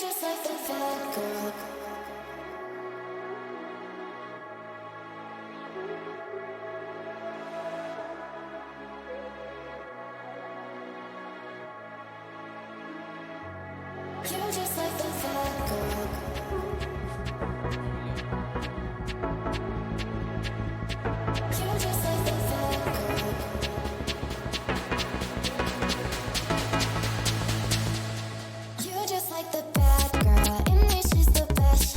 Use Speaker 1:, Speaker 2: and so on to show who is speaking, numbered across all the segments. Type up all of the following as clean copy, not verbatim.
Speaker 1: just like the fat girl. You're just like the fat girl. You're just like the fat girl. You're just like the bad girl. In me, she's the best.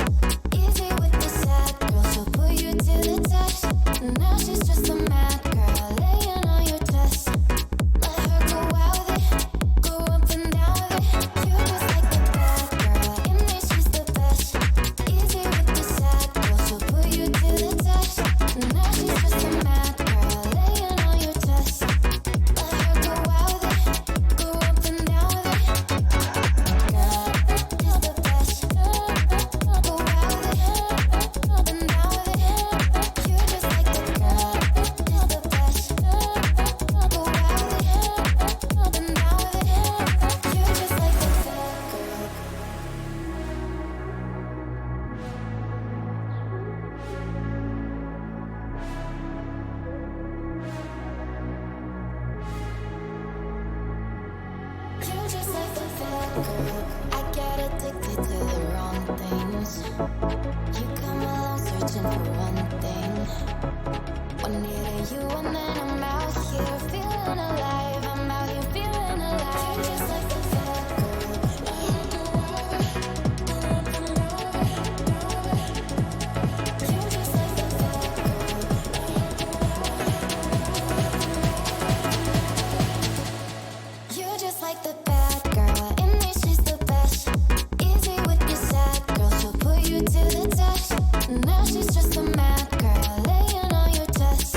Speaker 1: Easy with the sad girl, she'll put you to the test. Now she's just a mad girl, laying on your chest. Let her go out with it, go up and down with it. You're just like the bad girl. In me, she's the best. Easy with the sad girl, she'll put you to the test. Now she's just a mad girl, laying on your chest. Let her go out with it, go up and down with it. Girl, is the best. Go out with it, up and down with it. You're just like the girl, is the best. Go out with it, up and down with it. You're just like the fat girl. You're just like the fat girl. I get addicted to the wrong things. You come along searching for one thing. One near you and then I'm out here feeling alive. I'm out here feeling alive. You're just like the fat girl. You're just like the fat girl. You're just like the bad girl. In me, she's the best. Easy with your sad girl, she'll put you to the test. Now she's just a mad girl, laying on your chest.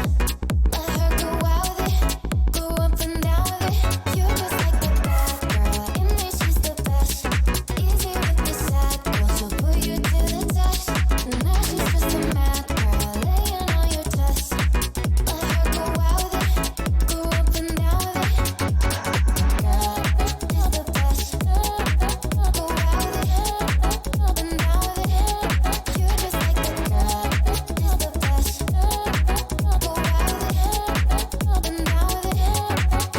Speaker 1: Let her go out with it, go up and down with it. You're just like the bad girl. In me, she's the best. Easy with your sad girl, she'll put you to the test. Now she's just a mad girl, laying on your chest. Let her go out with it, go up and down with it. Girl, is the best. Go out with it, up and down with it. You're just like the girl, is the best. Go out with it, up and down with it.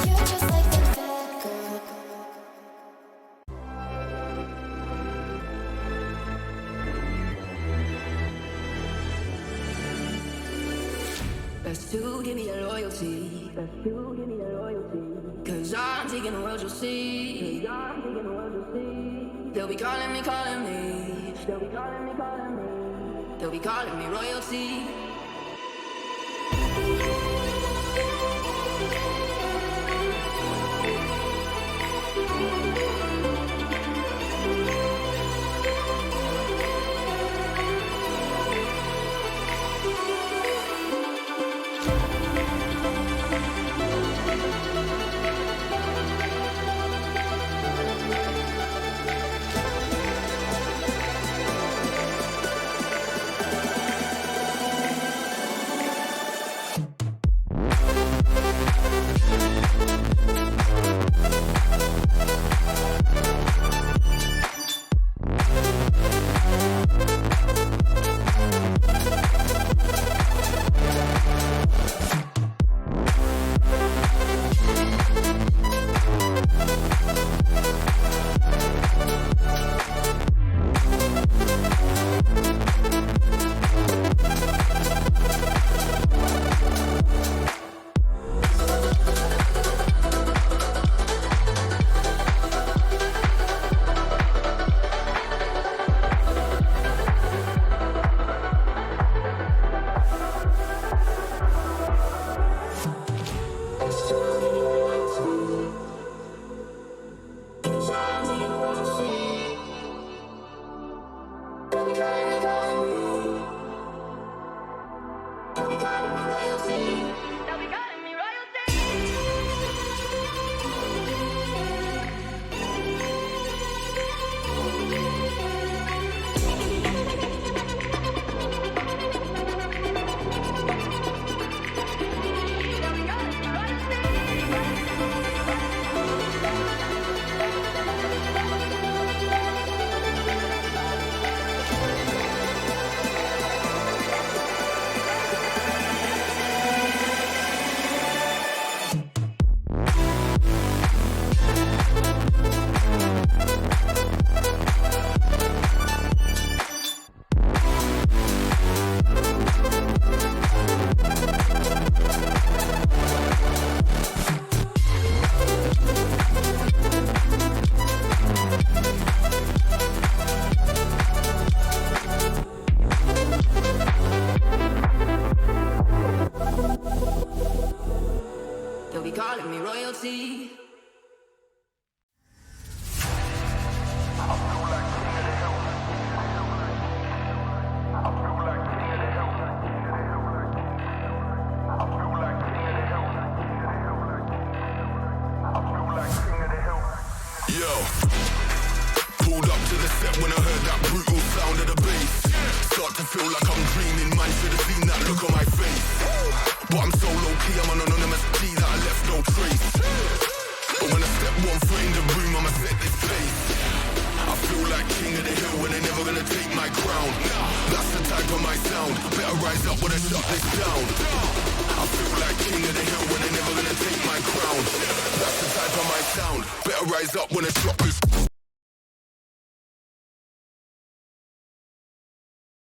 Speaker 1: You're just like the fat girl.
Speaker 2: Best to give me that loyalty. Best to give me that loyalty. Cause I'm taking the world, you'll see. Cause I'm taking the world, you'll see. They'll be calling me, calling me. They'll be calling me, calling me. They'll be calling me royalty.
Speaker 3: Yo, pulled up to the set when I heard that brutal sound of the bass. Start to feel like I'm dreaming, man, should have seen that look on my face. But I'm so low-key, I'm an anonymous G that I left no trace. But when I step one foot in the room, I'ma set this pace. I feel like king of the hill when they're never gonna take my crown. That's the type of my sound, better rise up when I shut this down. I feel like king of the hill when they're never gonna take my crown. That's the type of my sound, better rise up when I shut this.